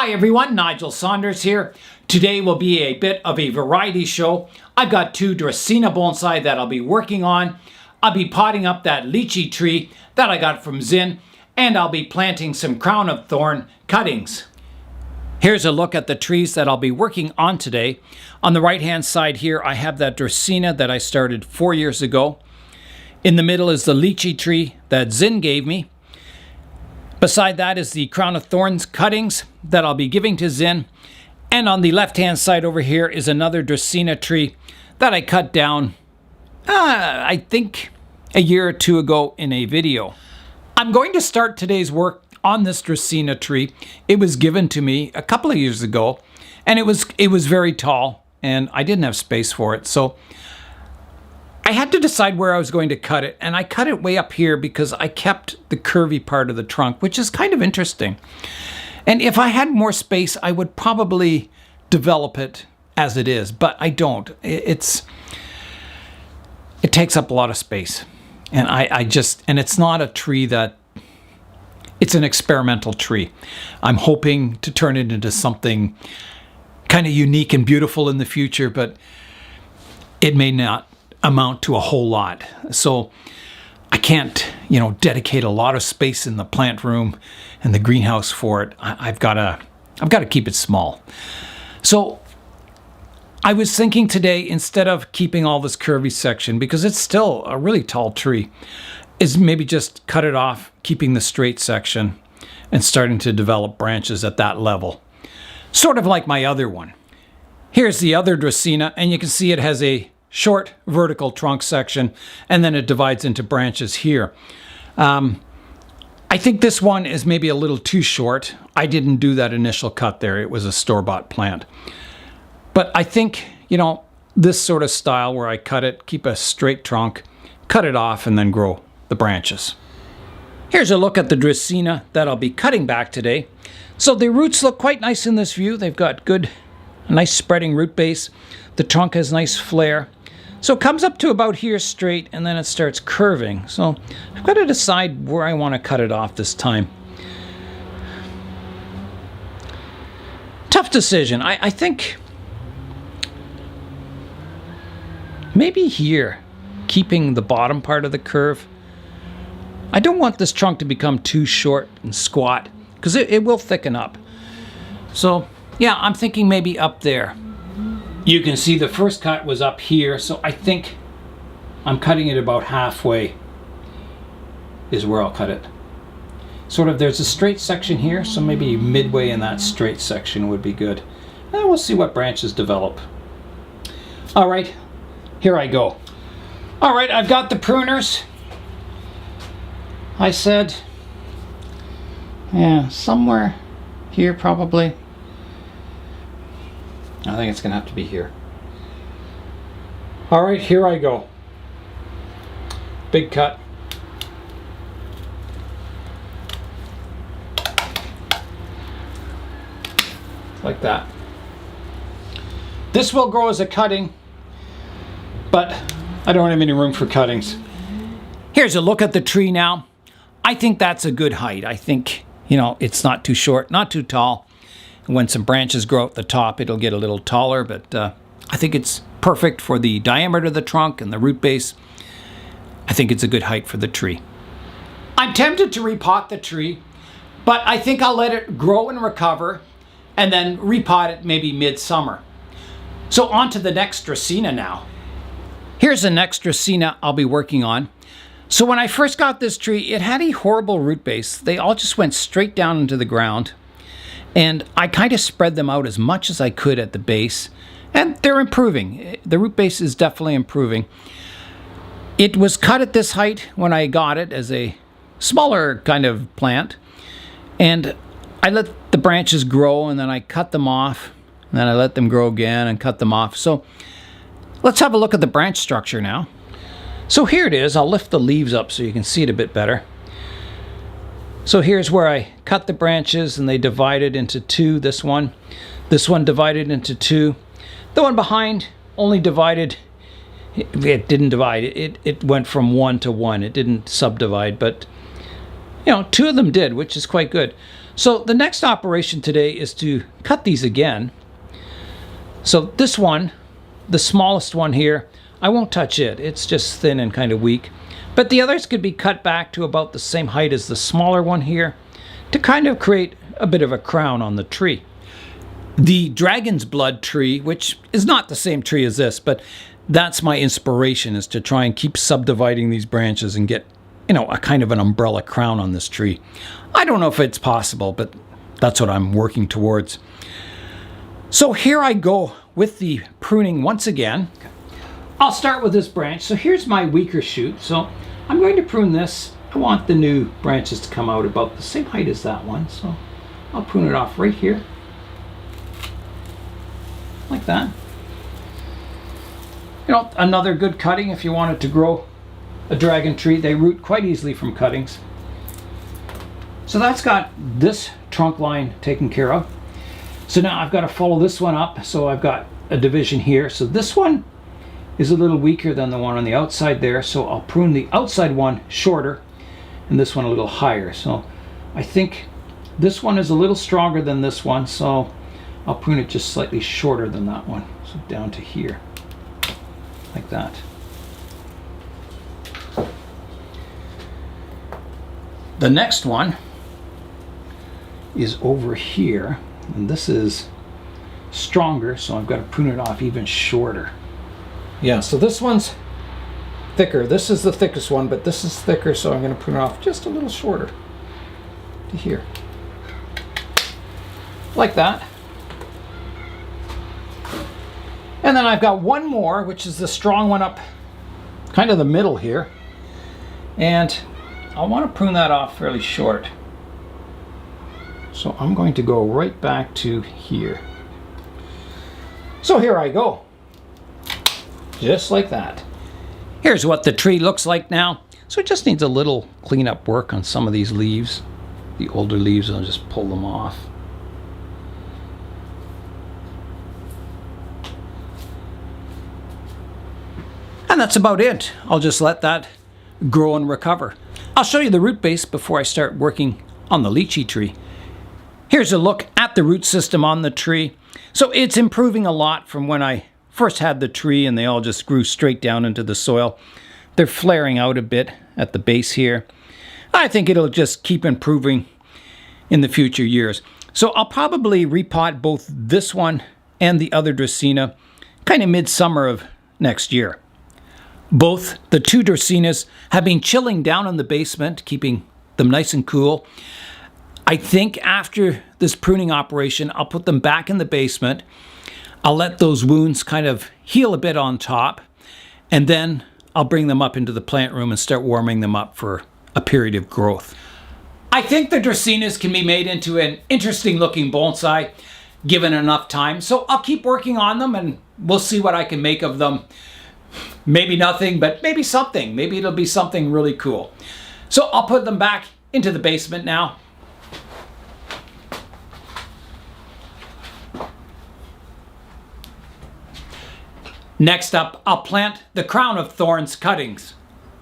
Hi everyone, Nigel Saunders here. Today will be a bit of a variety show. I've got two Dracaena bonsai that I'll be working on. I'll be potting up that lychee tree that I got from Xin, and I'll be planting some Crown of Thorn cuttings. Here's a look at the trees that I'll be working on today. On the right hand side here, I have that Dracaena that I started 4 years ago. In the middle is the lychee tree that Xin gave me. Beside that is the Crown of Thorns cuttings that I'll be giving to Xin. And on the left-hand side over here is another Dracaena tree that I cut down, I think, a year or two ago in a video. I'm going to start today's work on this Dracaena tree. It was given to me a couple of years ago, and it was very tall, and I didn't have space for it. So I had to decide where I was going to cut it, and I cut it way up here because I kept the curvy part of the trunk, which is kind of interesting. And if I had more space, I would probably develop it as it is, but I don't. It takes up a lot of space, and and it's not a tree that, it's an experimental tree. I'm hoping to turn it into something kind of unique and beautiful in the future, but it may not amount to a whole lot. So I can't, dedicate a lot of space in the plant room and the greenhouse for it. I've got to keep it small. So I was thinking today, instead of keeping all this curvy section, because it's still a really tall tree, is maybe just cut it off, keeping the straight section and starting to develop branches at that level. Sort of like my other one. Here's the other Dracaena, and you can see it has a short vertical trunk section, and then it divides into branches here. I think this one is maybe a little too short. I didn't do that initial cut there. It was a store-bought plant. But I think, this sort of style where I cut it, keep a straight trunk, cut it off, and then grow the branches. Here's a look at the Dracaena that I'll be cutting back today. So the roots look quite nice in this view. They've got a nice spreading root base. The trunk has nice flare. So it comes up to about here straight, and then it starts curving. So I've got to decide where I want to cut it off this time. Tough decision. I think maybe here, keeping the bottom part of the curve. I don't want this trunk to become too short and squat, because it will thicken up. So yeah, I'm thinking maybe up there. You can see the first cut was up here, so I think I'm cutting it about halfway is where I'll cut it. Sort of, there's a straight section here, so maybe midway in that straight section would be good. And we'll see what branches develop. All right, here I go. All right, I've got the pruners. I said, yeah, somewhere here probably. I think it's going to have to be here. All right, here I go. Big cut. Like that. This will grow as a cutting, but I don't have any room for cuttings. Here's a look at the tree now. I think that's a good height. I think, it's not too short, not too tall. When some branches grow at the top, it'll get a little taller, but I think it's perfect for the diameter of the trunk and the root base. I think it's a good height for the tree. I'm tempted to repot the tree, but I think I'll let it grow and recover and then repot it maybe midsummer. So on to the next Dracaena now. Here's the next Dracaena I'll be working on. So when I first got this tree, it had a horrible root base. They all just went straight down into the ground. And I kind of spread them out as much as I could at the base, and they're improving. The root base is definitely improving. It was cut at this height when I got it as a smaller kind of plant, and I let the branches grow, and then I cut them off, and then I let them grow again and cut them off. So let's have a look at the branch structure now. So here it is. I'll lift the leaves up so you can see it a bit better. So here's where I cut the branches, and they divided into two. This one divided into two. The one behind only divided, it didn't divide, it went from 1 to 1. It didn't subdivide, but two of them did, which is quite good. So the next operation today is to cut these again. So this one, the smallest one here, I won't touch it. It's just thin and kind of weak. But the others could be cut back to about the same height as the smaller one here to kind of create a bit of a crown on the tree. The dragon's blood tree, which is not the same tree as this, but that's my inspiration, is to try and keep subdividing these branches and get, you know, a kind of an umbrella crown on this tree. I don't know if it's possible, but that's what I'm working towards. So here I go with the pruning once again. I'll start with this branch. So here's my weaker shoot. So I'm going to prune this. I want the new branches to come out about the same height as that one. So I'll prune it off right here. Like that. You know, another good cutting if you wanted to grow a dragon tree. They root quite easily from cuttings. So that's got this trunk line taken care of. So now I've got to follow this one up. So I've got a division here. So this one is a little weaker than the one on the outside there. So I'll prune the outside one shorter and this one a little higher. So I think this one is a little stronger than this one. So I'll prune it just slightly shorter than that one. So down to here, like that. The next one is over here, and this is stronger, so I've got to prune it off even shorter. Yeah, so this one's thicker. This is the thickest one, but this is thicker, so I'm going to prune it off just a little shorter to here. Like that. And then I've got one more, which is the strong one up kind of the middle here. And I want to prune that off fairly short. So I'm going to go right back to here. So here I go. Just like that. Here's what the tree looks like now. So it just needs a little cleanup work on some of these leaves. The older leaves, I'll just pull them off. And that's about it. I'll just let that grow and recover. I'll show you the root base before I start working on the lychee tree. Here's a look at the root system on the tree. So it's improving a lot from when I first had the tree and they all just grew straight down into the soil. They're flaring out a bit at the base here. I think it'll just keep improving in the future years. So I'll probably repot both this one and the other Dracaena kind of midsummer of next year. Both the two Dracaenas have been chilling down in the basement, keeping them nice and cool. I think after this pruning operation, I'll put them back in the basement. I'll let those wounds kind of heal a bit on top, and then I'll bring them up into the plant room and start warming them up for a period of growth. I think the Dracaenas can be made into an interesting looking bonsai given enough time. So I'll keep working on them and we'll see what I can make of them. Maybe nothing, but maybe something. Maybe it'll be something really cool. So I'll put them back into the basement now. Next up, I'll plant the Crown of Thorns cuttings.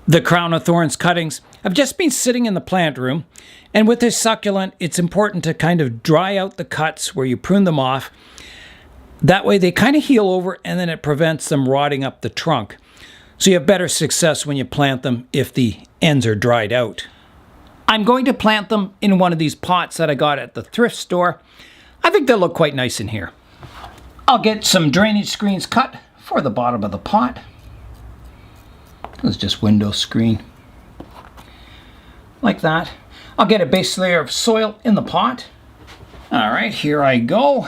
The Crown of Thorns cuttings have just been sitting in the plant room, and with this succulent, it's important to kind of dry out the cuts where you prune them off. That way they kind of heal over, and then it prevents them rotting up the trunk. So you have better success when you plant them if the ends are dried out. I'm going to plant them in one of these pots that I got at the thrift store. I think they'll look quite nice in here. I'll get some drainage screens cut for the bottom of the pot. It's just window screen. Like that. I'll get a base layer of soil in the pot. All right, here I go.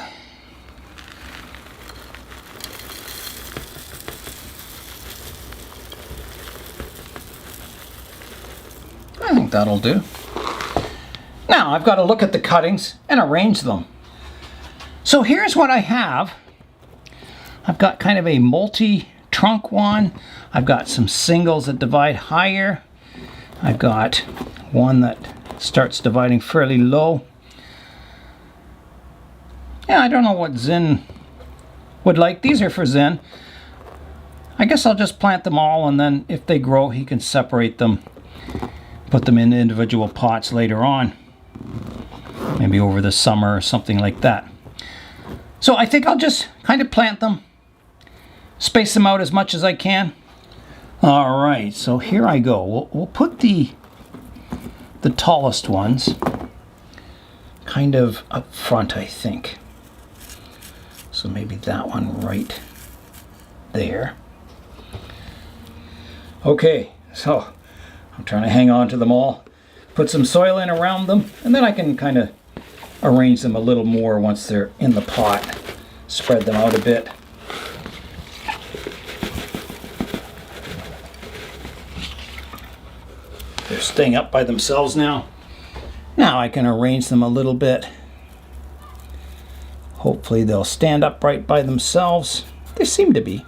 I think that'll do. Now I've got to look at the cuttings and arrange them. So here's what I have. I've got kind of a multi-trunk one. I've got some singles that divide higher. I've got one that starts dividing fairly low. Yeah, I don't know what Xin would like. These are for Xin. I guess I'll just plant them all, and then if they grow, he can separate them, put them in individual pots later on. Maybe maybe over the summer or something like that. So I think I'll just kind of plant them, space them out as much as I can. All right, so here I go. We'll put the tallest ones kind of up front, I think. So maybe that one right there. Okay, so I'm trying to hang on to them all, put some soil in around them, and then I can kind of arrange them a little more once they're in the pot. Spread them out a bit. They're staying up by themselves now. Now I can arrange them a little bit. Hopefully they'll stand upright by themselves. They seem to be.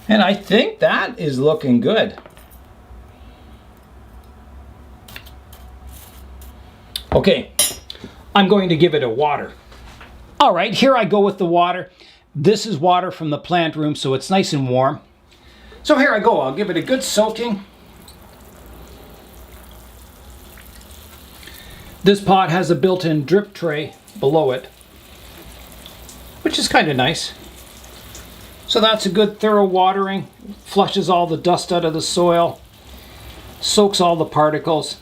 And I think that is looking good. Okay, I'm going to give it a water. All right, here I go with the water. This is water from the plant room, so it's nice and warm. So here I go, I'll give it a good soaking. This pot has a built-in drip tray below it, which is kind of nice. So that's a good thorough watering, flushes all the dust out of the soil, soaks all the particles.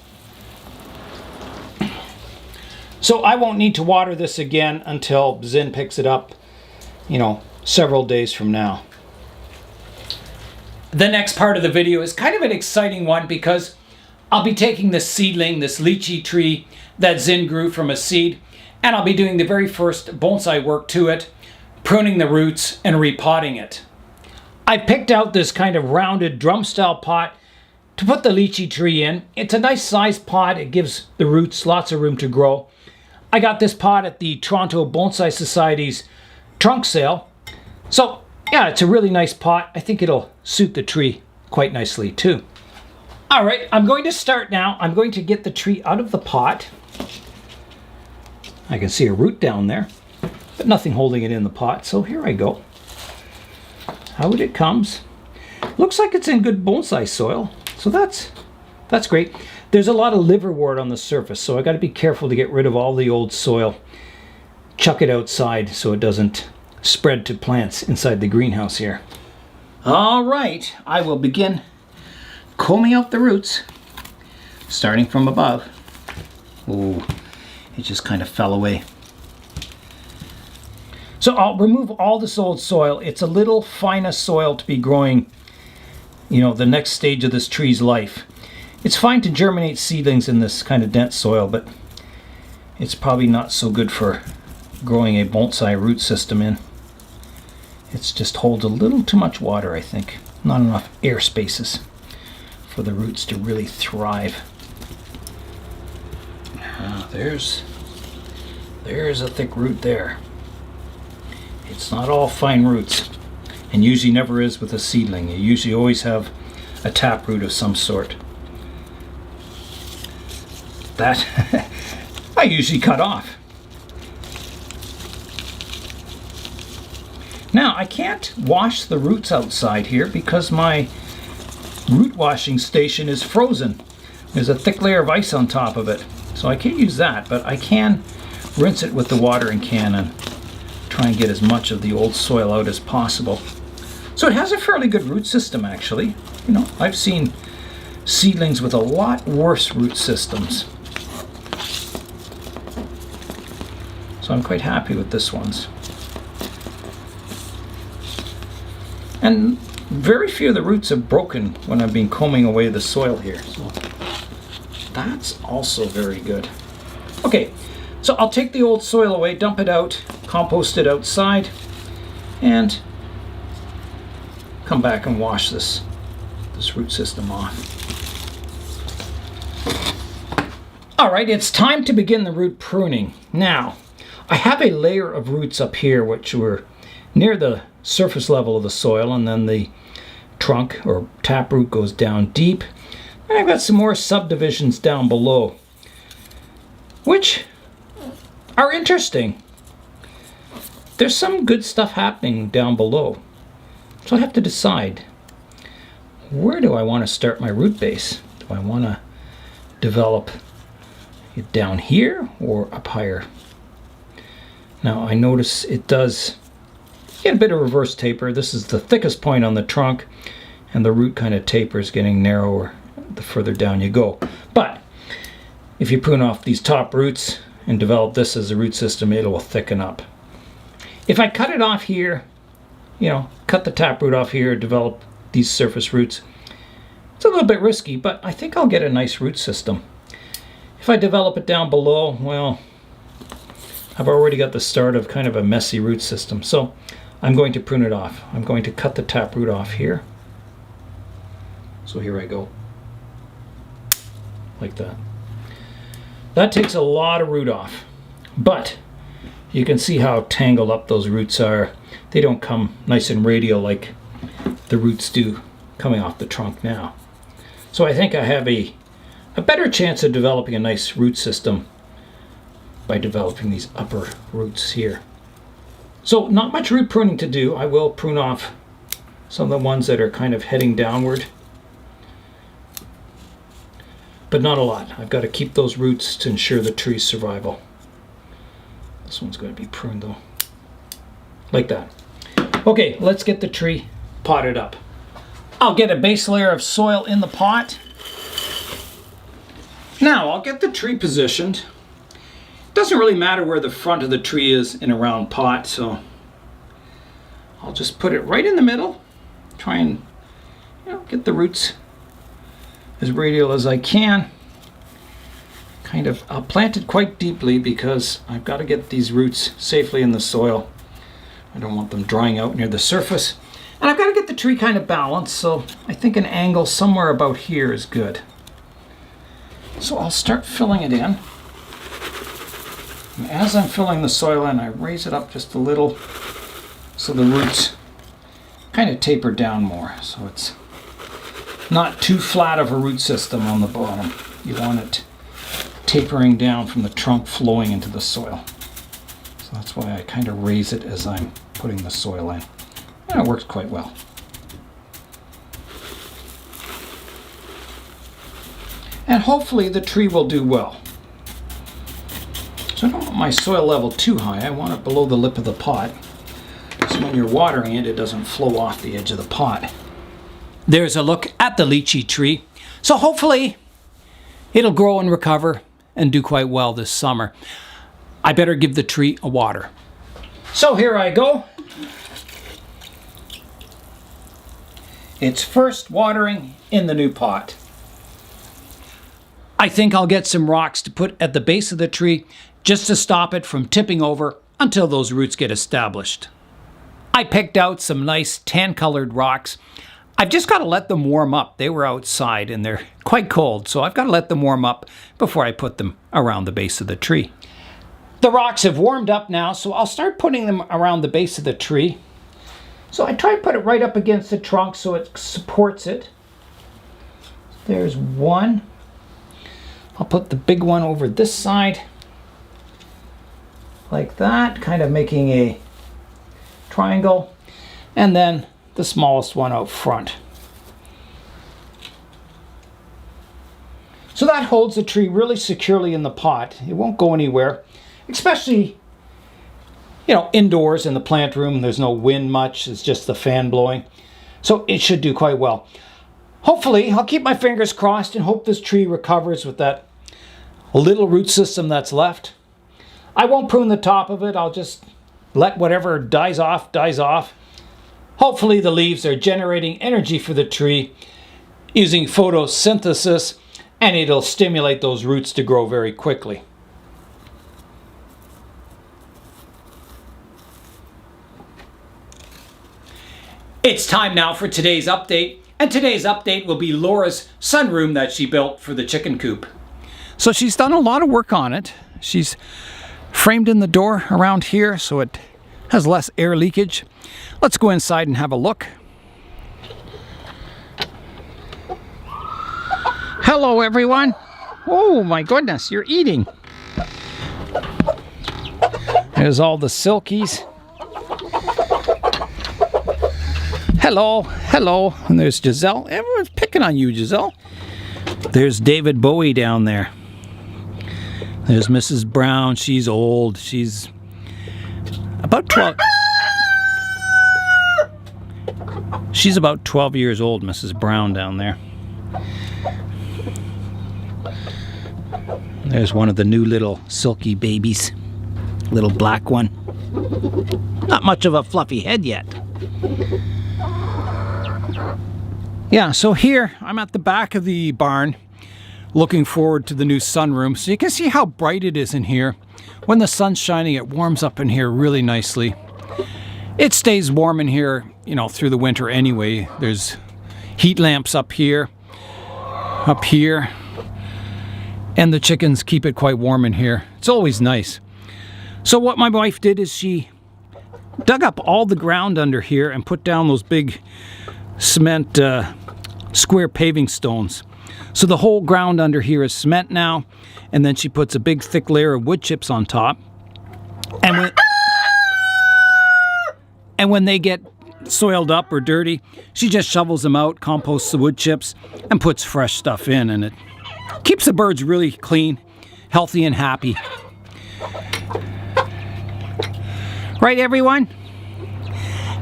So I won't need to water this again until Xin picks it up, several days from now. The next part of the video is kind of an exciting one because I'll be taking this seedling, this lychee tree that Xin grew from a seed, and I'll be doing the very first bonsai work to it, pruning the roots and repotting it. I picked out this kind of rounded drum style pot to put the lychee tree in. It's a nice sized pot. It gives the roots lots of room to grow. I got this pot at the Toronto Bonsai Society's trunk sale. So yeah, it's a really nice pot. I think it'll suit the tree quite nicely too. All right, I'm going to start now. I'm going to get the tree out of the pot. I can see a root down there, but nothing holding it in the pot. So here I go. Out it comes. Looks like it's in good bonsai soil. So that's great. There's a lot of liverwort on the surface, so I got to be careful to get rid of all the old soil. Chuck it outside so it doesn't spread to plants inside the greenhouse here. All right, I will begin combing out the roots, starting from above. Ooh, it just kind of fell away. So I'll remove all this old soil. It's a little finest soil to be growing, the next stage of this tree's life. It's fine to germinate seedlings in this kind of dense soil, but it's probably not so good for growing a bonsai root system in. It just holds a little too much water, I think. Not enough air spaces for the roots to really thrive. There's a thick root there. It's not all fine roots, and usually never is with a seedling. You usually always have a taproot of some sort. That I usually cut off. Now I can't wash the roots outside here because my root washing station is frozen. There's a thick layer of ice on top of it, so I can't use that, but I can rinse it with the watering can and try and get as much of the old soil out as possible. So it has a fairly good root system, actually. I've seen seedlings with a lot worse root systems. So I'm quite happy with this one's. And very few of the roots have broken when I've been combing away the soil here. So that's also very good. Okay, so I'll take the old soil away, dump it out, compost it outside, and come back and wash this root system off. All right, it's time to begin the root pruning. Now, I have a layer of roots up here which were near the surface level of the soil, and then the trunk or taproot goes down deep. And I've got some more subdivisions down below, which are interesting. There's some good stuff happening down below. So I have to decide, where do I want to start my root base? Do I want to develop it down here or up higher? Now I notice it does get a bit of reverse taper. This is the thickest point on the trunk, and the root kind of tapers, getting narrower the further down you go. But if you prune off these top roots and develop this as a root system, it will thicken up. If I cut it off here, cut the taproot off here, develop these surface roots, it's a little bit risky, but I think I'll get a nice root system. If I develop it down below, well, I've already got the start of kind of a messy root system. So I'm going to prune it off. I'm going to cut the taproot off here. So here I go. Like that. That takes a lot of root off, but you can see how tangled up those roots are. They don't come nice and radial like the roots do coming off the trunk now. So I think I have a better chance of developing a nice root system by developing these upper roots here. So not much root pruning to do. I will prune off some of the ones that are kind of heading downward, but not a lot. I've got to keep those roots to ensure the tree's survival. This one's going to be pruned though, like that. Okay, let's get the tree potted up. I'll get a base layer of soil in the pot. Now I'll get the tree positioned. It doesn't really matter where the front of the tree is in a round pot, so I'll just put it right in the middle. Try and get the roots as radial as I can. I'll plant it quite deeply because I've got to get these roots safely in the soil. I don't want them drying out near the surface. And I've got to get the tree kind of balanced, so I think an angle somewhere about here is good. So I'll start filling it in. And as I'm filling the soil in, I raise it up just a little so the roots kind of taper down more, so it's not too flat of a root system on the bottom. You want it tapering down from the trunk, flowing into the soil. So that's why I kind of raise it as I'm putting the soil in. And it works quite well. And hopefully the tree will do well. So I don't want my soil level too high. I want it below the lip of the pot, so when you're watering it, it doesn't flow off the edge of the pot. There's a look at the lychee tree. So hopefully it'll grow and recover and do quite well this summer. I better give the tree a water. So here I go. It's first watering in the new pot. I think I'll get some rocks to put at the base of the tree just to stop it from tipping over until those roots get established. I picked out some nice tan-colored rocks. I've just got to let them warm up. They were outside and they're quite cold, so I've got to let them warm up before I put them around the base of the tree. The rocks have warmed up now, so I'll start putting them around the base of the tree. So I try to put it right up against the trunk so it supports it. There's one. I'll put the big one over this side, like that, kind of making a triangle, and then the smallest one out front. So that holds the tree really securely in the pot. It won't go anywhere, especially indoors in the plant room. There's no wind much, it's just the fan blowing. So it should do quite well. Hopefully, I'll keep my fingers crossed and hope this tree recovers with that little root system that's left. I won't prune the top of it. I'll just let whatever dies off, dies off. Hopefully the leaves are generating energy for the tree using photosynthesis, and it'll stimulate those roots to grow very quickly. It's time now for today's update, and today's update will be Laura's sunroom that she built for the chicken coop. So she's done a lot of work on it. She's framed in the door around here so it has less air leakage. Let's go inside and have a look. Hello everyone. Oh my goodness, you're eating. There's all the silkies. Hello, hello. And there's Giselle. Everyone's picking on you, Giselle. There's David Bowie down there. There's Mrs. Brown. She's old. She's about 12. She's about 12 years old, Mrs. Brown down there. There's one of the new little silky babies. Little black one. Not much of a fluffy head yet. Yeah, so here I'm at the back of the barn looking forward to the new sunroom. So you can see how bright it is in here. When the sun's shining, it warms up in here really nicely. It stays warm in here, you know, through the winter anyway. There's heat lamps up here, and the chickens keep it quite warm in here. It's always nice. So what my wife did is she dug up all the ground under here and put down those big cement square paving stones. So the whole ground under here is cement now, and then she puts a big thick layer of wood chips on top. And when they get soiled up or dirty, she just shovels them out, composts the wood chips, and puts fresh stuff in, and it keeps the birds really clean, healthy, and happy. Right, everyone?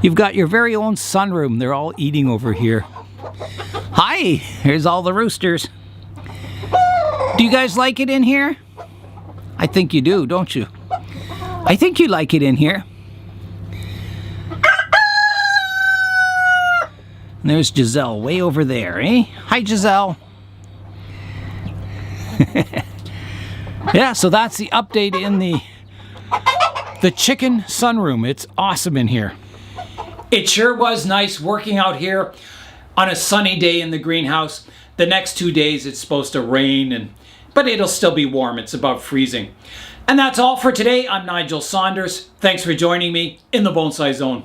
You've got your very own sunroom. They're all eating over here. Hi, here's all the roosters. Do you guys like it in here? I think you do, don't you? I think you like it in here. And there's Giselle way over there, eh? Hi, Giselle. Yeah, so that's the update in the chicken sunroom. It's awesome in here. It sure was nice working out here on a sunny day in the greenhouse. The next 2 days it's supposed to rain, but it'll still be warm. It's about freezing. And that's all for today. I'm Nigel Saunders. Thanks for joining me in the Bonsai Zone.